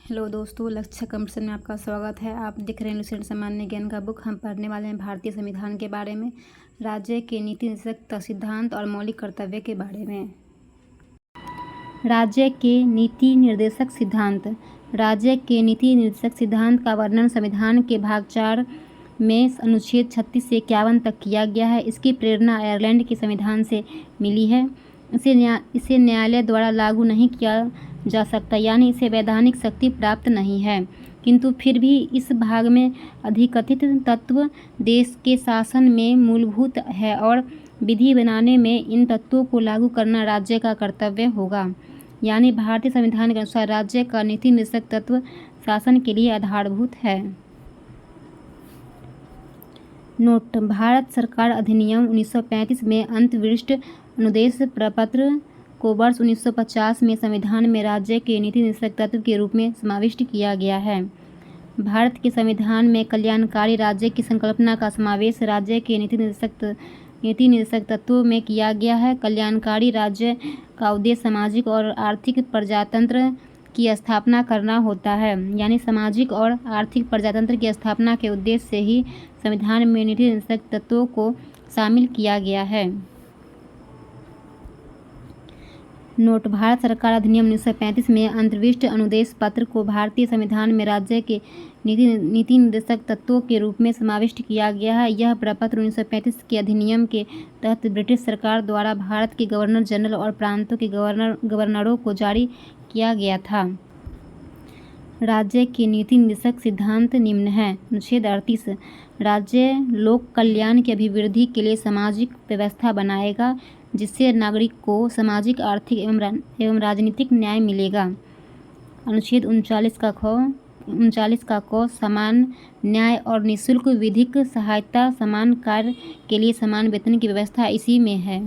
Hello दोस्तों, लक्ष्य competition में आपका स्वागत है। आप देख रहे हैं लुसेंट सामान्य ज्ञान का बुक। हम पढ़ने वाले हैं भारतीय संविधान के बारे में, राज्य के नीति निर्देशक सिद्धांत और मौलिक कर्तव्य के बारे में। राज्य के नीति निर्देशक सिद्धांत। राज्य के नीति निर्देशक सिद्धांत का वर्णन संविधान के भाग 4 में अनुच्छेद 36 से 51 तक किया गया है। इसकी प्रेरणा आयरलैंड के संविधान से मिली है। इसे न्यायालय द्वारा लागू नहीं किया जा सकता, यानी इसे वैधानिक शक्ति प्राप्त नहीं है, किंतु फिर भी इस भाग में अधिकथित तत्व देश के शासन में मूलभूत है और विधि बनाने में इन तत्वों को लागू करना राज्य का कर्तव्य होगा। यानी भारतीय संविधान के अनुसार राज्य का नीति निर्देशक तत्व शासन के लिए आधारभूत है। नोट: भारत सरकार अधिनियम 1935 में अंतर्विशिष्ट अनुदेश प्रपत्र को वर्ष 1950 में संविधान में राज्य के नीति निर्देशक तत्व के रूप में समाविष्ट किया गया है। भारत के संविधान में कल्याणकारी राज्य की संकल्पना का समावेश राज्य के नीति निर्देशक तत्वों में किया गया है। कल्याणकारी राज्य का उद्देश्य सामाजिक और आर्थिक प्रजातंत्र की स्थापना करना होता है, यानी सामाजिक और आर्थिक प्रजातंत्र की स्थापना के उद्देश्य से ही संविधान में नीति निर्देशक तत्वों को शामिल किया गया है। नोट: भारत सरकार अधिनियम 1935 में अंतर्विशिष्ट अनुदेश पत्र को भारतीय संविधान में राज्य के नीति निर्देशक तत्वों के रूप में समाविष्ट किया गया है। यह प्रपत्र 1935 के अधिनियम के तहत ब्रिटिश सरकार द्वारा भारत के गवर्नर जनरल और प्रांतों के गवर्नरों को जारी किया गया था। राज्य के नीति निर्देशक सिद्धांत निम्न है। अनुच्छेद 38: राज्य लोक कल्याण की अभिवृद्धि के लिए सामाजिक व्यवस्था बनाएगा, जिससे नागरिक को सामाजिक, आर्थिक एवं राजनीतिक न्याय मिलेगा। अनुच्छेद 39 का क समान न्याय और निःशुल्क विधिक सहायता, समान कार्य के लिए समान वेतन की व्यवस्था इसी में है।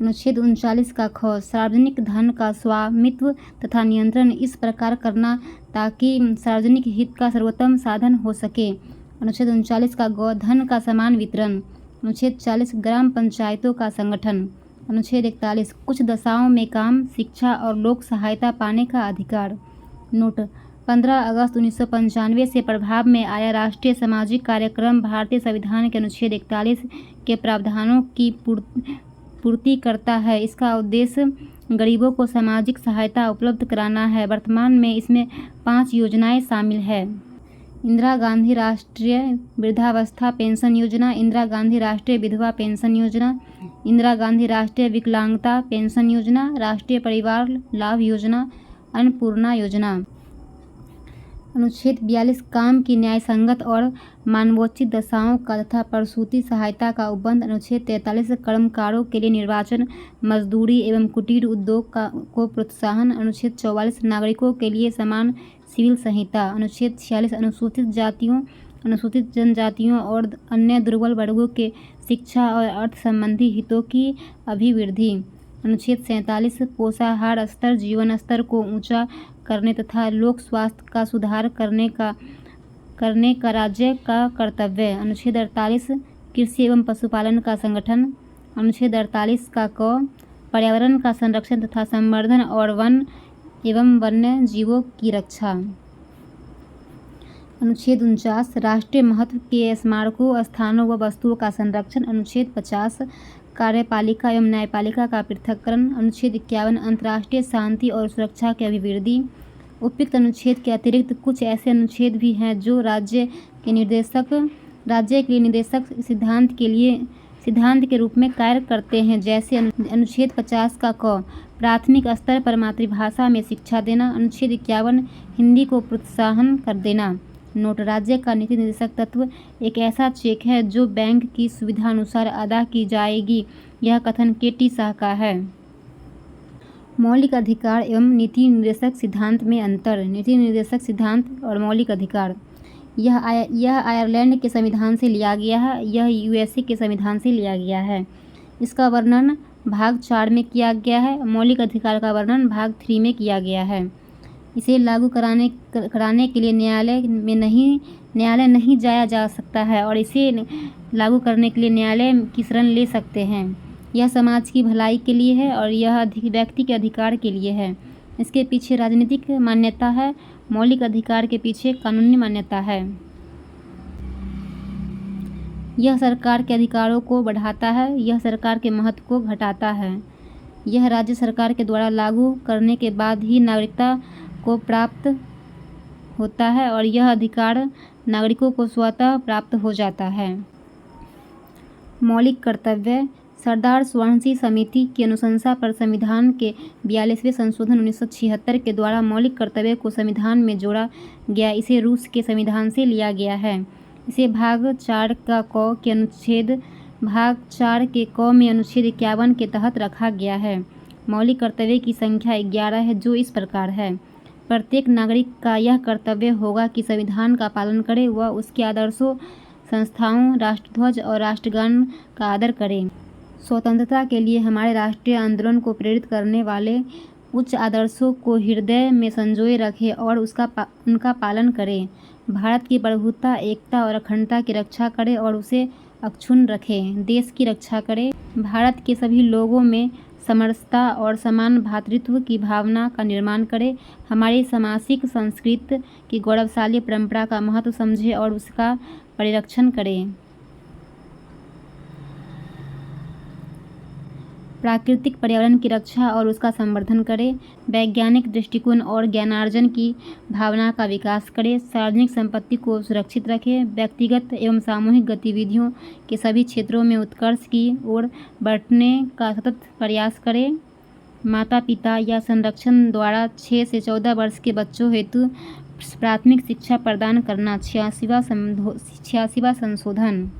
अनुच्छेद 39 का ख सार्वजनिक धन का स्वामित्व तथा नियंत्रण इस प्रकार करना ताकि सार्वजनिक हित का सर्वोत्तम साधन हो सके। अनुच्छेद 39 का ग धन का समान वितरण। अनुच्छेद 40 ग्राम पंचायतों का संगठन। अनुच्छेद 41 कुछ दशाओं में काम, शिक्षा और लोक सहायता पाने का अधिकार। नोट: 15 अगस्त 1995 से प्रभाव में आया राष्ट्रीय सामाजिक कार्यक्रम भारतीय संविधान के अनुच्छेद 41 के प्रावधानों की पूर्ति करता है। इसका उद्देश्य गरीबों को सामाजिक सहायता उपलब्ध कराना है। वर्तमान में इसमें 5 योजनाएं शामिल है: इंदिरा गांधी राष्ट्रीय वृद्धावस्था पेंशन योजना, इंदिरा गांधी राष्ट्रीय विधवा पेंशन योजना, इंदिरा गांधी राष्ट्रीय विकलांगता पेंशन योजना, राष्ट्रीय परिवार लाभ योजना, अन्नपूर्णा योजना। अनुच्छेद 42 काम की न्यायसंगत और मानवोचित दशाओं का तथा प्रसूति सहायता का उपबंध। अनुच्छेद 43 कर्मकारों के लिए निर्वाचन, मजदूरी एवं कुटीर उद्योग को प्रोत्साहन। अनुच्छेद 44 नागरिकों के लिए समान सिविल संहिता। अनुच्छेद 46 अनुसूचित जातियों, अनुसूचित जनजातियों और अन्य दुर्बल वर्गों के शिक्षा और अर्थ संबंधी हितों की अभिवृद्धि। अनुच्छेद 47 पोषाहार स्तर, जीवन स्तर को ऊंचा करने तथा लोक स्वास्थ्य का सुधार करने का राज्य का कर्तव्य। अनुच्छेद 48 कृषि एवं पशुपालन का संगठन। अनुच्छेद 48 का क पर्यावरण का संरक्षण तथा संवर्धन और वन एवं वन्य जीवों की रक्षा। अनुच्छेद 49 राष्ट्रीय महत्व के स्मारकों, स्थानों व वस्तुओं का संरक्षण। अनुच्छेद 50 कार्यपालिका एवं न्यायपालिका का पृथक्करण। अनुच्छेद 51 अंतर्राष्ट्रीय शांति और सुरक्षा की अभिवृद्धि। उपयुक्त अनुच्छेद के अतिरिक्त कुछ ऐसे अनुच्छेद भी हैं जो राज्य के लिए निर्देशक सिद्धांत के रूप में कार्य करते हैं, जैसे अनुच्छेद 50 का क प्राथमिक स्तर पर मातृभाषा में शिक्षा देना। अनुच्छेद 51 हिंदी को प्रोत्साहन कर देना। नोट: राज्य का नीति निर्देशक तत्व एक ऐसा चेक है जो बैंक की सुविधा अनुसार अदा की जाएगी। यह कथन के.टी. शाह का है। मौलिक अधिकार एवं नीति निर्देशक सिद्धांत में अंतर। नीति निर्देशक सिद्धांत और मौलिक अधिकार। यह आयरलैंड के संविधान से लिया गया है, यह यूएसए के संविधान से लिया गया है। इसका वर्णन भाग 4 में किया गया है। मौलिक अधिकार का वर्णन भाग 3 में किया गया है। इसे लागू कराने के लिए न्यायालय नहीं जाया जा सकता है और इसे लागू करने के लिए न्यायालय की शरण ले सकते हैं। यह समाज की भलाई के लिए है और यह व्यक्ति के अधिकार के लिए है। इसके पीछे राजनीतिक मान्यता है, मौलिक अधिकार के पीछे कानूनी मान्यता है। यह सरकार के अधिकारों को बढ़ाता है, यह सरकार के महत्व को घटाता है। यह राज्य सरकार के द्वारा लागू करने के बाद ही नागरिकता को प्राप्त होता है और यह अधिकार नागरिकों को स्वतः प्राप्त हो जाता है। मौलिक कर्तव्य। सरदार स्वर्ण सिंह समिति की अनुशंसा पर संविधान के 42वें संशोधन 1976 के द्वारा मौलिक कर्तव्य को संविधान में जोड़ा गया। इसे रूस के संविधान से लिया गया है। इसे भाग 4 का क के अनुच्छेद भाग 4 के क में अनुच्छेद 51 के तहत रखा गया है। मौलिक कर्तव्य की संख्या 11 है, जो इस प्रकार है। प्रत्येक नागरिक का यह कर्तव्य होगा कि संविधान का पालन करे, वह उसके आदर्शों, संस्थाओं, राष्ट्रध्वज और राष्ट्रगान का आदर करे। स्वतंत्रता के लिए हमारे राष्ट्रीय आंदोलन को प्रेरित करने वाले उच्च आदर्शों को हृदय में संजोए रखे और उनका पालन करे। भारत की प्रभुता, एकता और अखंडता की रक्षा करे और उसे अक्षुण्ण रखे। देश की रक्षा करे। भारत के सभी लोगों में समरसता और समान भ्रातृत्व की भावना का निर्माण करे। हमारी सामाजिक संस्कृति की गौरवशाली परंपरा का महत्व समझे और उसका परिरक्षण करे। प्राकृतिक पर्यावरण की रक्षा और उसका संवर्धन करे। वैज्ञानिक दृष्टिकोण और ज्ञानार्जन की भावना का विकास करे। सार्वजनिक संपत्ति को सुरक्षित रखे। व्यक्तिगत एवं सामूहिक गतिविधियों के सभी क्षेत्रों में उत्कर्ष की ओर बढ़ने का सतत प्रयास करे। माता पिता या संरक्षण द्वारा 6 से 14 वर्ष के बच्चों हेतु प्राथमिक शिक्षा प्रदान करना। 86वां संशोधन।